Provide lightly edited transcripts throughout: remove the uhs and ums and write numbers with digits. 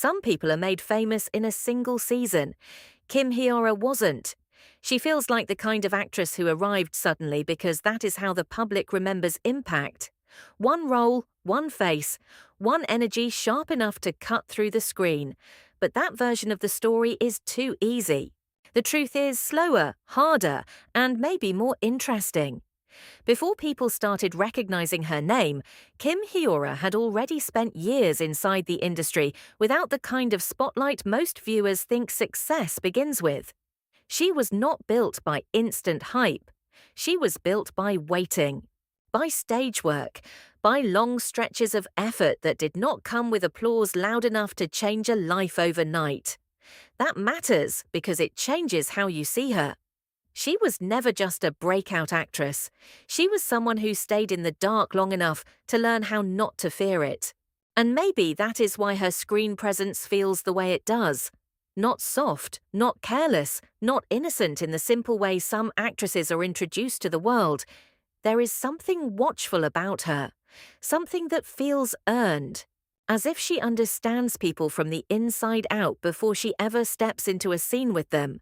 Some people are made famous in a single season. Kim Hieora wasn't. She feels like the kind of actress who arrived suddenly because that is how the public remembers impact. One role, one face, one energy sharp enough to cut through the screen. But that version of the story is too easy. The truth is slower, harder, and maybe more interesting. Before people started recognizing her name, Kim Hieora had already spent years inside the industry without the kind of spotlight most viewers think success begins with. She was not built by instant hype. She was built by waiting, by stage work, by long stretches of effort that did not come with applause loud enough to change a life overnight. That matters because it changes how you see her. She was never just a breakout actress. She was someone who stayed in the dark long enough to learn how not to fear it. And maybe that is why her screen presence feels the way it does. Not soft, not careless, not innocent in the simple way some actresses are introduced to the world. There is something watchful about her, something that feels earned, as if she understands people from the inside out before she ever steps into a scene with them.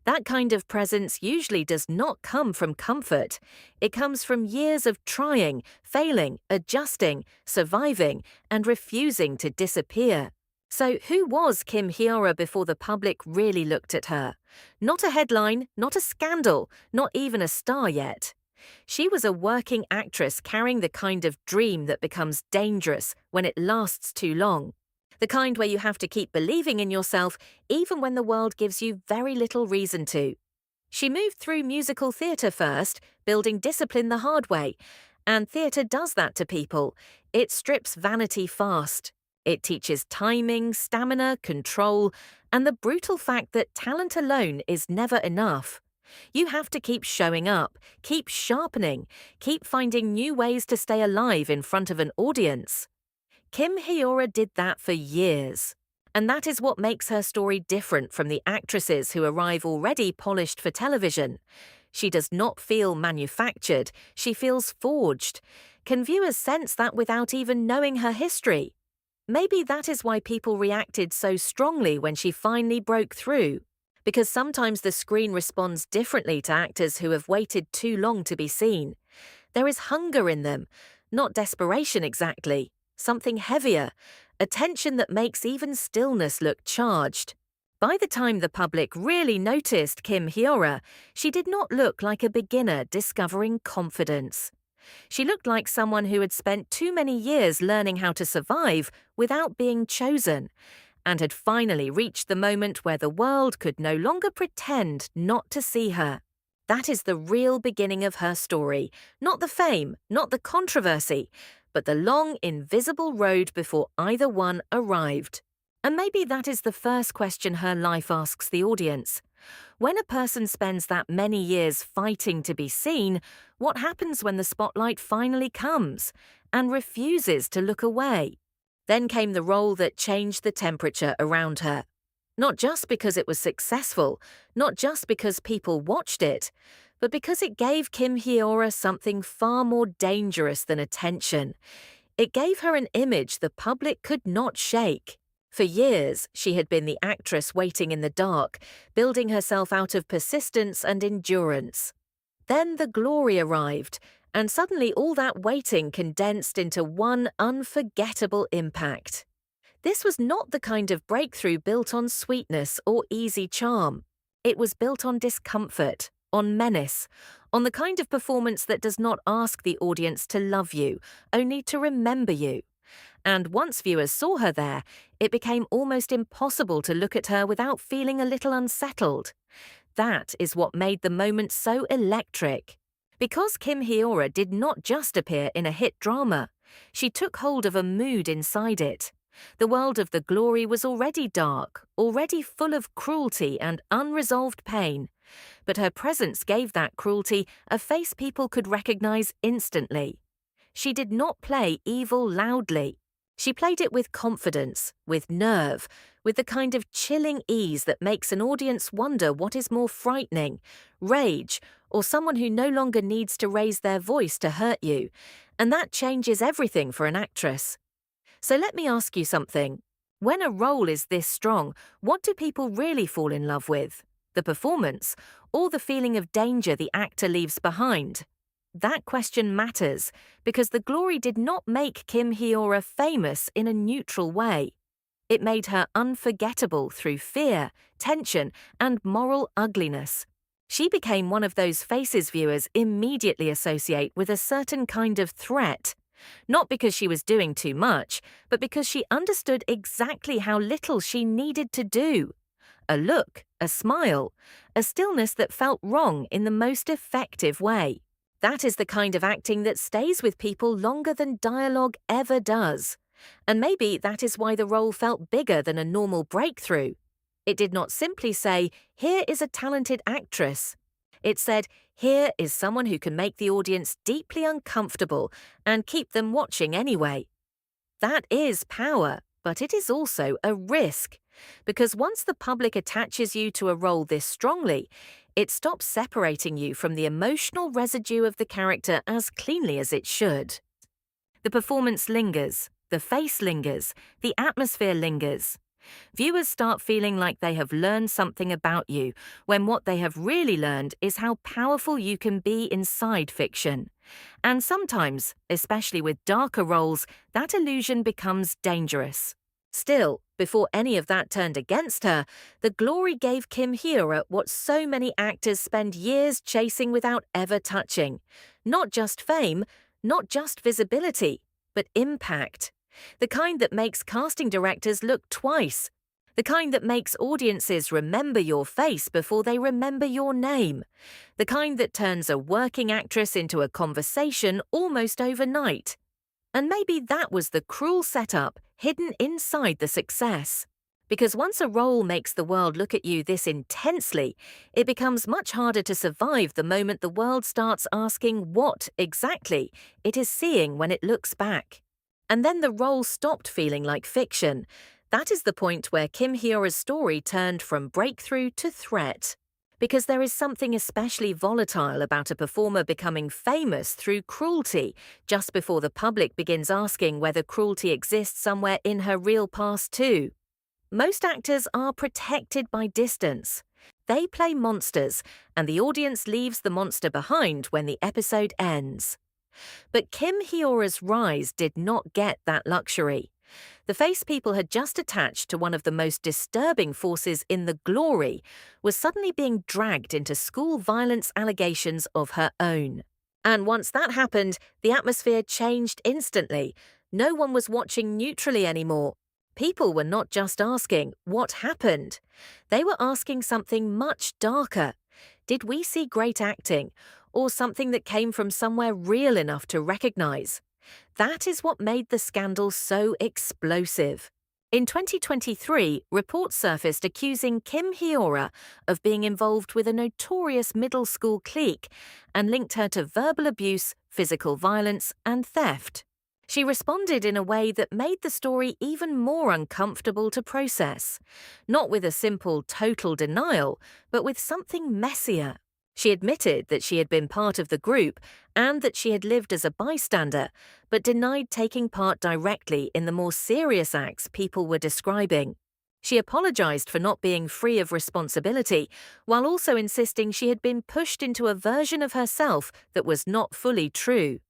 That kind of presence usually does not come from comfort. It comes from years of trying, failing, adjusting, surviving, and refusing to disappear. So who was Kim Hieora before the public really looked at her? Not a headline, not a scandal, not even a star yet. She was a working actress carrying the kind of dream that becomes dangerous when it lasts too long. The kind where you have to keep believing in yourself even when the world gives you very little reason to. She moved through musical theatre first, building discipline the hard way. And theatre does that to people. It strips vanity fast. It teaches timing, stamina, control, and the brutal fact that talent alone is never enough. You have to keep showing up, keep sharpening, keep finding new ways to stay alive in front of an audience. Kim Hieora did that for years. And that is what makes her story different from the actresses who arrive already polished for television. She does not feel manufactured, she feels forged. Can viewers sense that without even knowing her history? Maybe that is why people reacted so strongly when she finally broke through. Because sometimes the screen responds differently to actors who have waited too long to be seen. There is hunger in them, not desperation exactly, something heavier, a tension that makes even stillness look charged. By the time the public really noticed Kim Hieora, she did not look like a beginner discovering confidence. She looked like someone who had spent too many years learning how to survive without being chosen, and had finally reached the moment where the world could no longer pretend not to see her. That is the real beginning of her story, not the fame, not the controversy, but the long, invisible road before either one arrived. And maybe that is the first question her life asks the audience. When a person spends that many years fighting to be seen, what happens when the spotlight finally comes and refuses to look away? Then came the role that changed the temperature around her. Not just because it was successful, not just because people watched it, but because it gave Kim Hieora something far more dangerous than attention. It gave her an image the public could not shake. For years, she had been the actress waiting in the dark, building herself out of persistence and endurance. Then the glory arrived, and suddenly all that waiting condensed into one unforgettable impact. This was not the kind of breakthrough built on sweetness or easy charm. It was built on discomfort, on menace, on the kind of performance that does not ask the audience to love you, only to remember you. And once viewers saw her there, it became almost impossible to look at her without feeling a little unsettled. That is what made the moment so electric. Because Kim Hieora did not just appear in a hit drama, she took hold of a mood inside it. The world of the glory was already dark, already full of cruelty and unresolved pain. But her presence gave that cruelty a face people could recognize instantly. She did not play evil loudly. She played it with confidence, with nerve, with the kind of chilling ease that makes an audience wonder what is more frightening, rage, or someone who no longer needs to raise their voice to hurt you. And that changes everything for an actress. So let me ask you something. When a role is this strong, what do people really fall in love with? The performance, or the feeling of danger the actor leaves behind? That question matters because the glory did not make Kim Hieora famous in a neutral way. It made her unforgettable through fear, tension, and moral ugliness. She became one of those faces viewers immediately associate with a certain kind of threat. Not because she was doing too much, but because she understood exactly how little she needed to do. A look, a smile, a stillness that felt wrong in the most effective way. That is the kind of acting that stays with people longer than dialogue ever does. And maybe that is why the role felt bigger than a normal breakthrough. It did not simply say, "Here is a talented actress." It said, "Here is someone who can make the audience deeply uncomfortable and keep them watching anyway." That is power, but it is also a risk. Because once the public attaches you to a role this strongly, it stops separating you from the emotional residue of the character as cleanly as it should. The performance lingers, the face lingers, the atmosphere lingers. Viewers start feeling like they have learned something about you, when what they have really learned is how powerful you can be inside fiction. And sometimes, especially with darker roles, that illusion becomes dangerous. Still, before any of that turned against her, the glory gave Kim Hieora what so many actors spend years chasing without ever touching. Not just fame, not just visibility, but impact. The kind that makes casting directors look twice. The kind that makes audiences remember your face before they remember your name. The kind that turns a working actress into a conversation almost overnight. And maybe that was the cruel setup hidden inside the success. Because once a role makes the world look at you this intensely, it becomes much harder to survive the moment the world starts asking what, exactly, it is seeing when it looks back. And then the role stopped feeling like fiction. That is the point where Kim Hieora's story turned from breakthrough to threat. Because there is something especially volatile about a performer becoming famous through cruelty, just before the public begins asking whether cruelty exists somewhere in her real past too. Most actors are protected by distance. They play monsters, and the audience leaves the monster behind when the episode ends. But Kim Hieora's rise did not get that luxury. The face people had just attached to one of the most disturbing forces in the glory was suddenly being dragged into school violence allegations of her own. And once that happened, the atmosphere changed instantly. No one was watching neutrally anymore. People were not just asking, "What happened?" They were asking something much darker. Did we see great acting, or something that came from somewhere real enough to recognize? That is what made the scandal so explosive. In 2023, reports surfaced accusing Kim Hieora of being involved with a notorious middle school clique and linked her to verbal abuse, physical violence, and theft. She responded in a way that made the story even more uncomfortable to process, not with a simple total denial, but with something messier. She admitted that she had been part of the group and that she had lived as a bystander, but denied taking part directly in the more serious acts people were describing. She apologized for not being free of responsibility, while also insisting she had been pushed into a version of herself that was not fully true.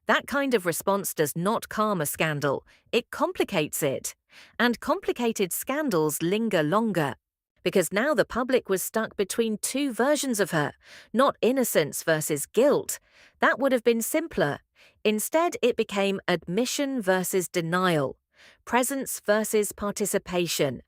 That kind of response does not calm a scandal, it complicates it. And complicated scandals linger longer. Because now the public was stuck between two versions of her, not innocence versus guilt. That would have been simpler. Instead, it became admission versus denial, presence versus participation,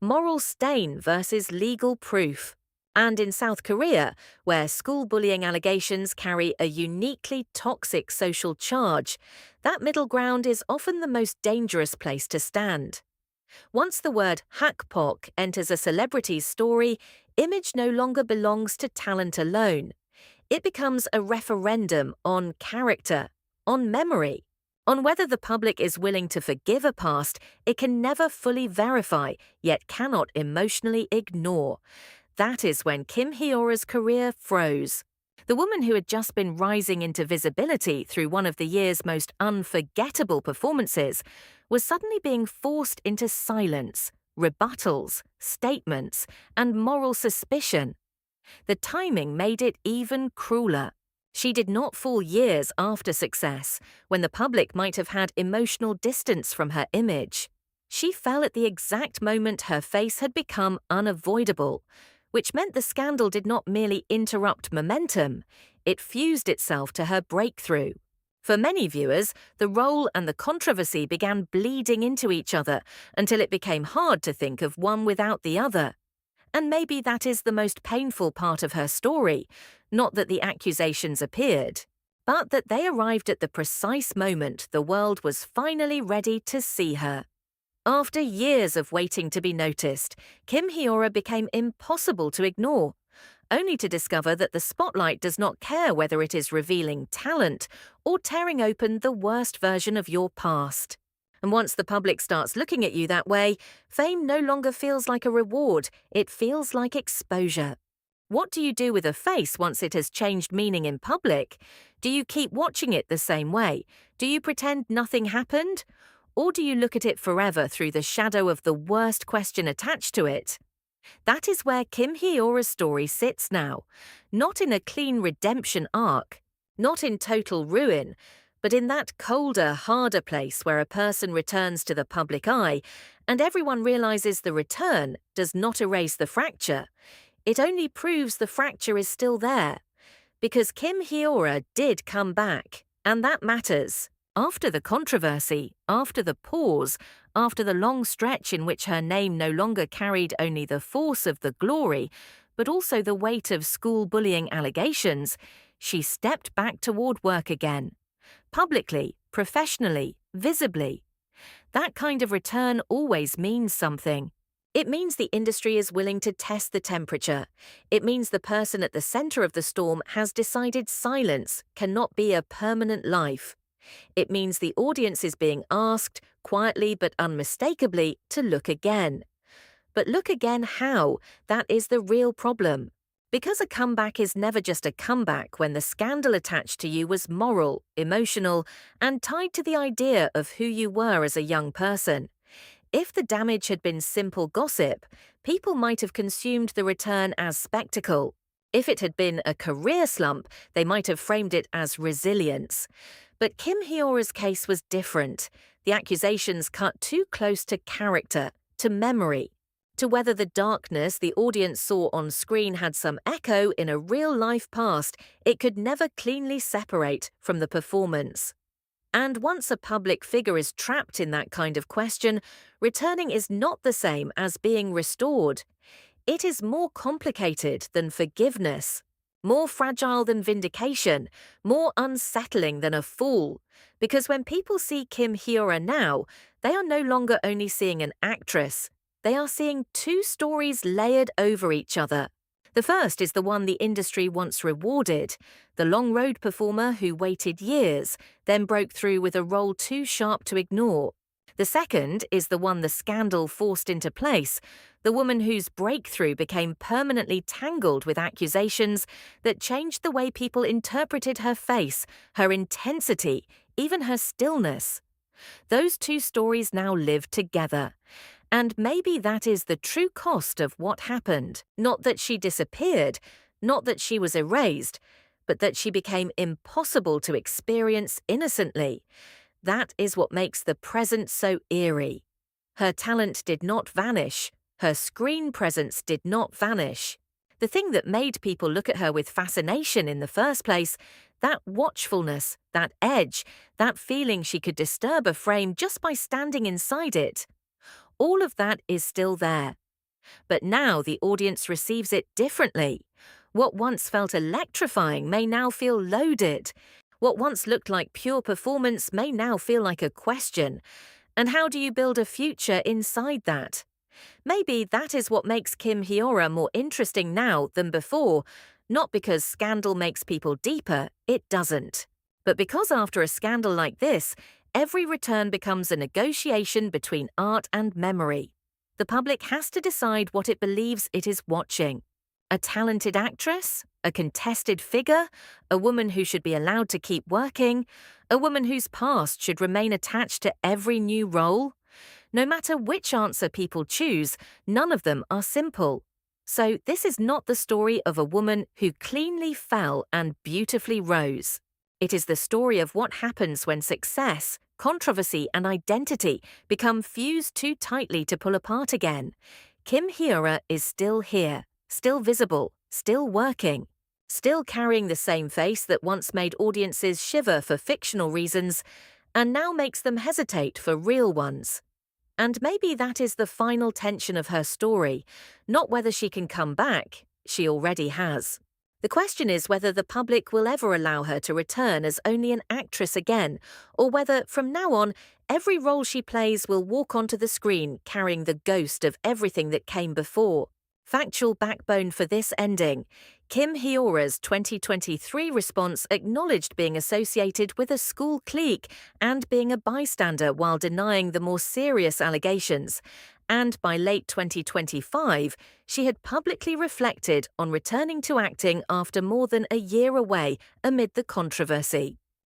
moral stain versus legal proof. And in South Korea, where school bullying allegations carry a uniquely toxic social charge, that middle ground is often the most dangerous place to stand. Once the word hakpok enters a celebrity's story, image no longer belongs to talent alone. It becomes a referendum on character, on memory, on whether the public is willing to forgive a past it can never fully verify, yet cannot emotionally ignore. That is when Kim Hieora's career froze. The woman who had just been rising into visibility through one of the year's most unforgettable performances was suddenly being forced into silence, rebuttals, statements, and moral suspicion. The timing made it even crueler. She did not fall years after success, when the public might have had emotional distance from her image. She fell at the exact moment her face had become unavoidable, which meant the scandal did not merely interrupt momentum, it fused itself to her breakthrough. For many viewers, the role and the controversy began bleeding into each other until it became hard to think of one without the other. And maybe that is the most painful part of her story, not that the accusations appeared, but that they arrived at the precise moment the world was finally ready to see her. After years of waiting to be noticed, Kim Hieora became impossible to ignore, only to discover that the spotlight does not care whether it is revealing talent or tearing open the worst version of your past. And once the public starts looking at you that way, fame no longer feels like a reward, it feels like exposure. What do you do with a face once it has changed meaning in public? Do you keep watching it the same way? Do you pretend nothing happened? Or do you look at it forever through the shadow of the worst question attached to it? That is where Kim Hieora's story sits now, not in a clean redemption arc, not in total ruin, but in that colder, harder place where a person returns to the public eye, and everyone realizes the return does not erase the fracture. It only proves the fracture is still there. Because Kim Hieora did come back, and that matters. After the controversy, after the pause, after the long stretch in which her name no longer carried only the force of the glory, but also the weight of school bullying allegations, she stepped back toward work again. Publicly, professionally, visibly. That kind of return always means something. It means the industry is willing to test the temperature. It means the person at the center of the storm has decided silence cannot be a permanent life. It means the audience is being asked, quietly but unmistakably, to look again. But look again how? That is the real problem. Because a comeback is never just a comeback when the scandal attached to you was moral, emotional, and tied to the idea of who you were as a young person. If the damage had been simple gossip, people might have consumed the return as spectacle. If it had been a career slump, they might have framed it as resilience. But Kim Hieora's case was different. The accusations cut too close to character, to memory, to whether the darkness the audience saw on screen had some echo in a real-life past it could never cleanly separate from the performance. And once a public figure is trapped in that kind of question, returning is not the same as being restored. It is more complicated than forgiveness, more fragile than vindication, more unsettling than a fall. Because when people see Kim Hieora now, they are no longer only seeing an actress, they are seeing two stories layered over each other. The first is the one the industry once rewarded, the long road performer who waited years, then broke through with a role too sharp to ignore. The second is the one the scandal forced into place, the woman whose breakthrough became permanently tangled with accusations that changed the way people interpreted her face, her intensity, even her stillness. Those two stories now live together. And maybe that is the true cost of what happened. Not that she disappeared, not that she was erased, but that she became impossible to experience innocently. That is what makes the present so eerie. Her talent did not vanish. Her screen presence did not vanish. The thing that made people look at her with fascination in the first place, that watchfulness, that edge, that feeling she could disturb a frame just by standing inside it, all of that is still there. But now the audience receives it differently. What once felt electrifying may now feel loaded. What once looked like pure performance may now feel like a question. And how do you build a future inside that? Maybe that is what makes Kim Hieora more interesting now than before, not because scandal makes people deeper, it doesn't. But because after a scandal like this, every return becomes a negotiation between art and memory. The public has to decide what it believes it is watching. A talented actress? A contested figure? A woman who should be allowed to keep working? A woman whose past should remain attached to every new role? No matter which answer people choose, none of them are simple. So, this is not the story of a woman who cleanly fell and beautifully rose. It is the story of what happens when success, controversy, and identity become fused too tightly to pull apart again. Kim Hieora is still here, still visible, still working, still carrying the same face that once made audiences shiver for fictional reasons and now makes them hesitate for real ones. And maybe that is the final tension of her story, not whether she can come back, she already has. The question is whether the public will ever allow her to return as only an actress again, or whether, from now on, every role she plays will walk onto the screen carrying the ghost of everything that came before. Factual backbone for this ending. Kim Hieora's 2023 response acknowledged being associated with a school clique and being a bystander while denying the more serious allegations. And by late 2025, she had publicly reflected on returning to acting after more than a year away amid the controversy.